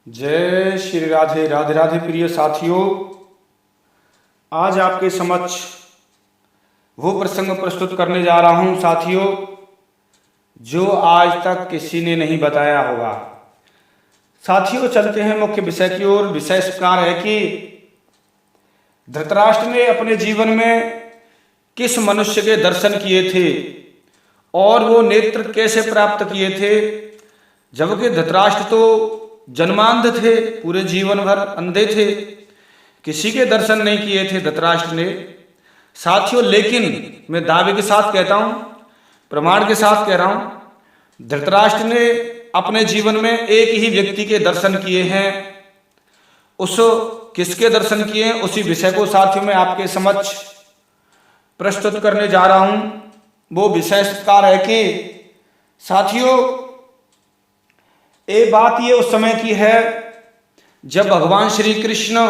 जय श्री राधे। राधे राधे प्रिय साथियों, आज आपके समक्ष वो प्रसंग प्रस्तुत करने जा रहा हूं साथियों, जो आज तक किसी ने नहीं बताया होगा। साथियों, चलते हैं मुख्य विषय की ओर। विषय इस प्रकार है कि धृतराष्ट्र ने अपने जीवन में किस मनुष्य के दर्शन किए थे और वो नेत्र कैसे प्राप्त किए थे, जबकि धृतराष्ट्र तो जन्मांध थे, पूरे जीवन भर अंधे थे, किसी के दर्शन नहीं किए थे धृतराष्ट्र ने साथियों। लेकिन मैं दावे के साथ कहता हूं, प्रमाण के साथ कह रहा हूं, धृतराष्ट्र ने अपने जीवन में एक ही व्यक्ति के दर्शन किए हैं। उस किसके दर्शन किए हैं, उसी विषय को साथियों मैं आपके समक्ष प्रस्तुत करने जा रहा हूं। वो विषय इस प्रकार है कि साथियों, एक बात ये उस समय की है जब भगवान श्री कृष्ण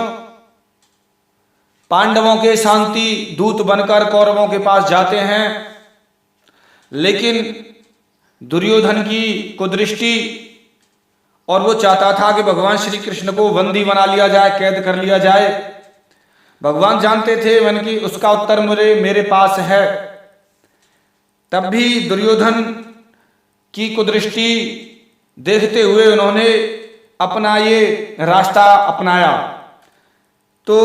पांडवों के शांति दूत बनकर कौरवों के पास जाते हैं, लेकिन दुर्योधन की कुदृष्टि और वो चाहता था कि भगवान श्री कृष्ण को बंदी बना लिया जाए, कैद कर लिया जाए। भगवान जानते थे मन की उसका उत्तर मेरे पास है। तब भी दुर्योधन की कुदृष्टि देखते हुए उन्होंने अपना ये रास्ता अपनाया। तो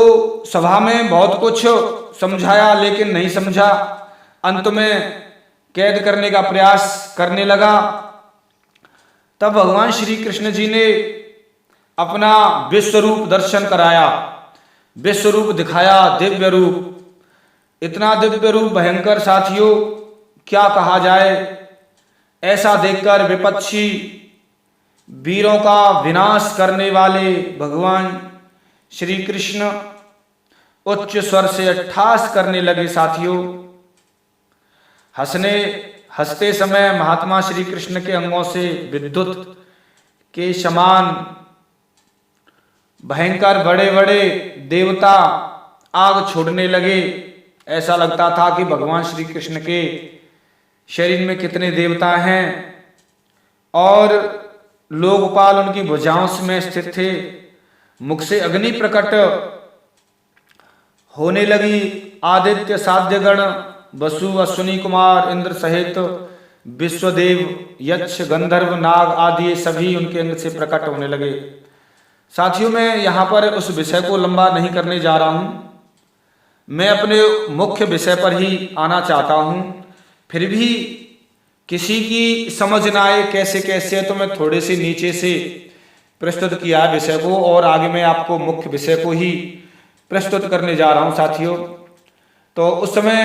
सभा में बहुत कुछ समझाया लेकिन नहीं समझा, अंत में कैद करने का प्रयास करने लगा। तब भगवान श्री कृष्ण जी ने अपना विश्वरूप दर्शन कराया, विश्वरूप दिखाया, दिव्य रूप। इतना दिव्य रूप भयंकर साथियों, क्या कहा जाए। ऐसा देखकर विपक्षी वीरों का विनाश करने वाले भगवान श्री कृष्ण उच्च स्वर से अट्टहास करने लगे साथियों। हंसते समय महात्मा श्री कृष्ण के अंगों से विद्युत के समान भयंकर बड़े बड़े देवता आग छोड़ने लगे। ऐसा लगता था कि भगवान श्री कृष्ण के शरीर में कितने देवता हैं और लोकपाल उनकी भुजाओं में स्थित थे। मुख से अग्नि प्रकट होने लगी। आदित्य साध्यगण वसु अश्विनी कुमार इंद्र सहित विश्वदेव यक्ष गंधर्व नाग आदि सभी उनके अंग से प्रकट होने लगे। साथियों, मैं यहाँ पर उस विषय को लंबा नहीं करने जा रहा हूँ, मैं अपने मुख्य विषय पर ही आना चाहता हूँ। फिर भी किसी की समझ ना आए कैसे कैसे, तो मैं थोड़े से नीचे से प्रस्तुत किया विषय को और आगे मैं आपको मुख्य विषय को ही प्रस्तुत करने जा रहा हूं साथियों। तो उस समय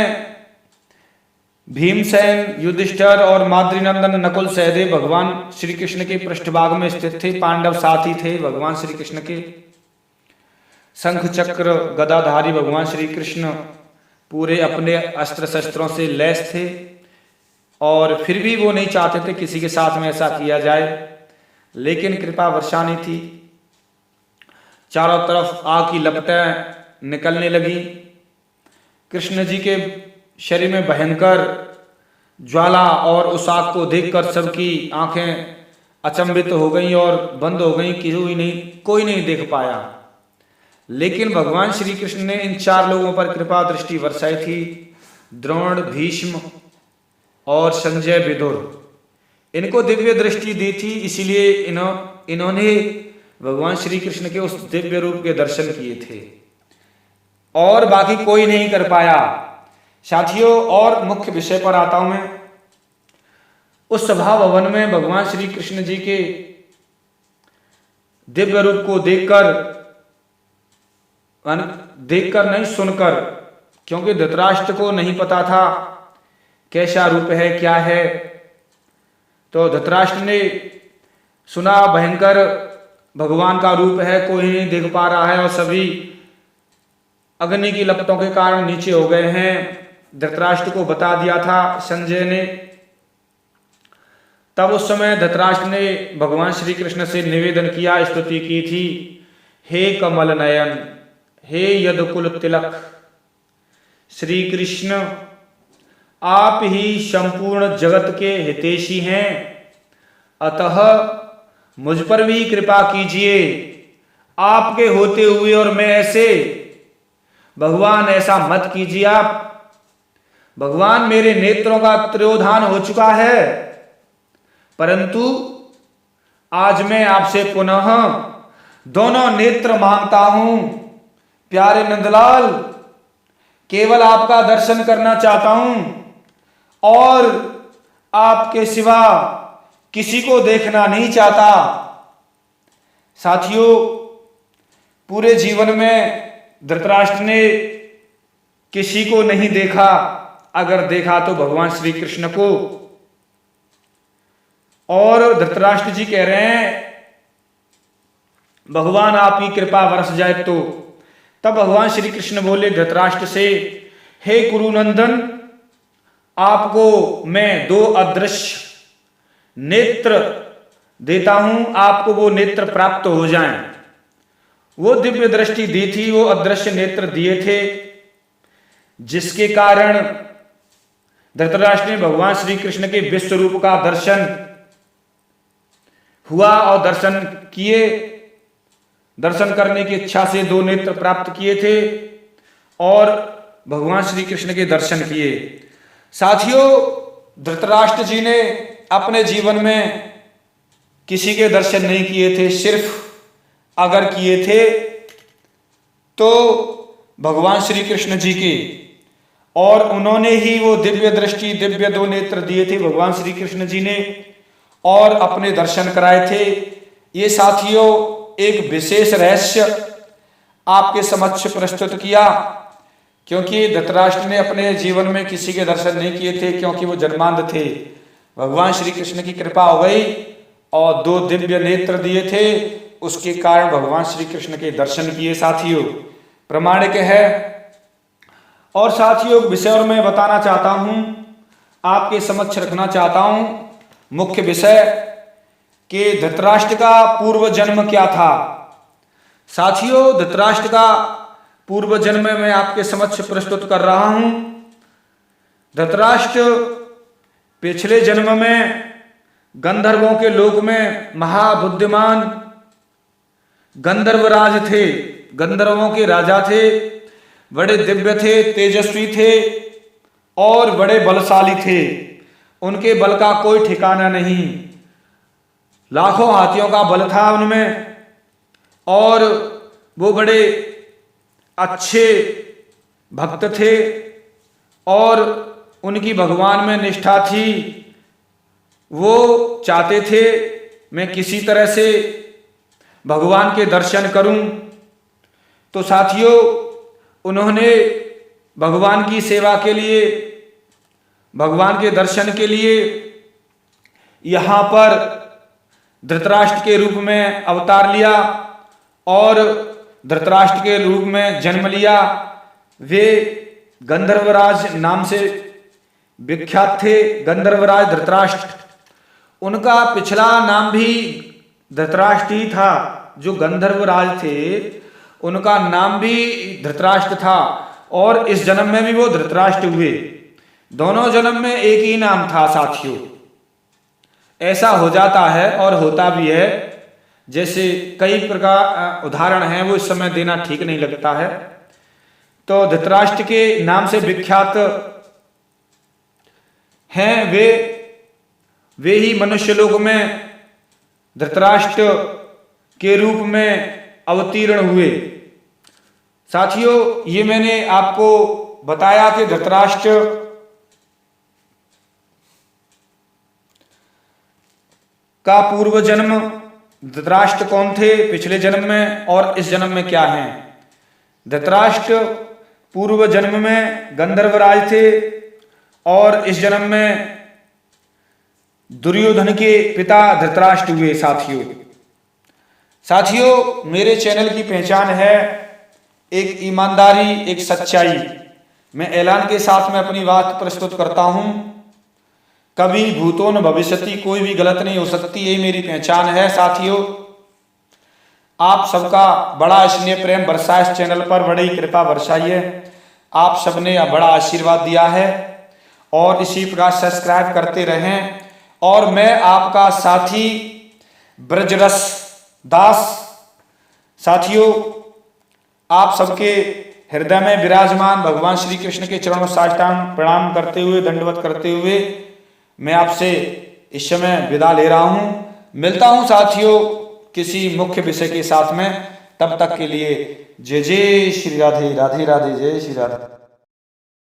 भीमसेन, युधिष्ठिर और माद्रीनंदन, नकुल, सहदेव भगवान श्री कृष्ण के पृष्ठभाग में स्थित थे। पांडव साथी थे भगवान श्री कृष्ण के। शंख चक्र गदाधारी भगवान श्री कृष्ण पूरे अपने अस्त्र शस्त्रों से लैस थे और फिर भी वो नहीं चाहते थे किसी के साथ में ऐसा किया जाए, लेकिन कृपा वर्षानी थी। चारों तरफ आग की लपटें निकलने लगी। कृष्ण जी के शरीर में भयंकर ज्वाला और उस आग को देखकर सबकी आंखें अचंभित हो गईं और बंद हो गईं, कोई नहीं देख पाया। लेकिन भगवान श्री कृष्ण ने इन चार लोगों पर कृपा दृष्टि वर्षाई थी। द्रोण, भीष्म और संजय, विदुर, इनको दिव्य दृष्टि दी थी, इसीलिए इन्होंने भगवान श्री कृष्ण के उस दिव्य रूप के दर्शन किए थे और बाकी कोई नहीं कर पाया साथियों। और मुख्य विषय पर आता हूं मैं। उस सभा भवन में भगवान श्री कृष्ण जी के दिव्य रूप को देखकर नहीं, सुनकर, क्योंकि धृतराष्ट्र को नहीं पता था कैसा रूप है, क्या है। तो धृतराष्ट्र ने सुना भयंकर भगवान का रूप है, कोई नहीं देख पा रहा है और सभी अग्नि की लपटों के कारण नीचे हो गए हैं। धृतराष्ट्र को बता दिया था संजय ने। तब उस समय धृतराष्ट्र ने भगवान श्री कृष्ण से निवेदन किया, स्तुति की थी, हे कमल नयन, हे यदुकुल तिलक, श्री कृष्ण आप ही संपूर्ण जगत के हितैषी हैं, अतः मुझ पर भी कृपा कीजिए, आपके होते हुए और मैं ऐसे, भगवान ऐसा मत कीजिए आप। भगवान मेरे नेत्रों का त्रयोधान हो चुका है, परंतु आज मैं आपसे पुनः दोनों नेत्र मांगता हूं। प्यारे नंदलाल, केवल आपका दर्शन करना चाहता हूं और आपके सिवा किसी को देखना नहीं चाहता। साथियों, पूरे जीवन में धृतराष्ट्र ने किसी को नहीं देखा, अगर देखा तो भगवान श्री कृष्ण को। और धृतराष्ट्र जी कह रहे हैं भगवान आपकी कृपा बरस जाए तो। तब भगवान श्री कृष्ण बोले धृतराष्ट्र से, हे कुरुनंदन, आपको मैं दो अदृश्य नेत्र देता हूं, आपको वो नेत्र प्राप्त हो जाएं। वो दिव्य दृष्टि दी थी, वो अदृश्य नेत्र दिए थे, जिसके कारण धृतराष्ट्र ने भगवान श्री कृष्ण के विश्व रूप का दर्शन हुआ और दर्शन किए। दर्शन करने की इच्छा से दो नेत्र प्राप्त किए थे और भगवान श्री कृष्ण के दर्शन किए। साथियों, धृतराष्ट्र जी ने अपने जीवन में किसी के दर्शन नहीं किए थे, सिर्फ अगर किए थे तो भगवान श्री कृष्ण जी के, और उन्होंने ही वो दिव्य दृष्टि, दिव्य दो नेत्र दिए थे भगवान श्री कृष्ण जी ने और अपने दर्शन कराए थे। ये साथियों एक विशेष रहस्य आपके समक्ष प्रस्तुत किया, क्योंकि धृतराष्ट्र ने अपने जीवन में किसी के दर्शन नहीं किए थे, क्योंकि वो जन्मांध थे। भगवान श्री कृष्ण की कृपा हो गई और दो दिव्य नेत्र दिए थे, उसके कारण भगवान श्री कृष्ण के दर्शन किए। साथियों, प्रमाणिक है। और साथियों, विषय और मैं बताना चाहता हूं, आपके समक्ष रखना चाहता हूं मुख्य विषय कि धृतराष्ट्र का पूर्व जन्म क्या था। साथियों, धृतराष्ट्र का पूर्व जन्म मैं आपके समक्ष प्रस्तुत कर रहा हूं। धृतराष्ट्र पिछले जन्म में गंधर्वों के लोक में महाबुद्धिमान गंधर्वराज थे, गंधर्वों के राजा थे, बड़े दिव्य थे, तेजस्वी थे और बड़े बलशाली थे। उनके बल का कोई ठिकाना नहीं, लाखों हाथियों का बल था उनमें, और वो बड़े अच्छे भक्त थे और उनकी भगवान में निष्ठा थी। वो चाहते थे मैं किसी तरह से भगवान के दर्शन करूं। तो साथियों, उन्होंने भगवान की सेवा के लिए, भगवान के दर्शन के लिए यहां पर धृतराष्ट्र के रूप में अवतार लिया और धृतराष्ट्र के रूप में जन्म लिया। वे गंधर्वराज नाम से विख्यात थे, गंधर्वराज धृतराष्ट्र। उनका पिछला नाम भी धृतराष्ट्र ही था। जो गंधर्वराज थे उनका नाम भी धृतराष्ट्र था और इस जन्म में भी वो धृतराष्ट्र हुए। दोनों जन्म में एक ही नाम था। साथियों, ऐसा हो जाता है और होता भी है, जैसे कई प्रकार उदाहरण हैं, वो इस समय देना ठीक नहीं लगता है। तो धृतराष्ट्र के नाम से विख्यात हैं वे ही मनुष्य लोक में धृतराष्ट्र के रूप में अवतीर्ण हुए। साथियों, ये मैंने आपको बताया कि धृतराष्ट्र का पूर्व जन्म, धृतराष्ट्र कौन थे पिछले जन्म में और इस जन्म में क्या हैं। धृतराष्ट्र पूर्व जन्म में गंधर्वराज थे और इस जन्म में दुर्योधन के पिता धृतराष्ट्र हुए। साथियों, मेरे चैनल की पहचान है एक ईमानदारी, एक सच्चाई। मैं ऐलान के साथ में अपनी बात प्रस्तुत करता हूं। कभी भूतो न भविष्यति, कोई भी गलत नहीं हो सकती, यही मेरी पहचान है। साथियों, आप सबका बड़ा स्नेह प्रेम बरसा इस चैनल पर, बड़ी कृपा बरसाई है। आप सबने बड़ा आशीर्वाद दिया है और इसी प्रकार सब्सक्राइब करते रहें। और मैं आपका साथी, ब्रजरस दास। साथियों, आप सबके हृदय में विराजमान भगवान श्री कृष्ण के चरणों साष्टांग प्रणाम करते हुए, दंडवत करते हुए मैं आपसे इस समय विदा ले रहा हूं। मिलता हूं साथियों किसी मुख्य विषय के साथ में। तब तक के लिए जय जय श्री राधे, राधे राधे, जय श्री राधे।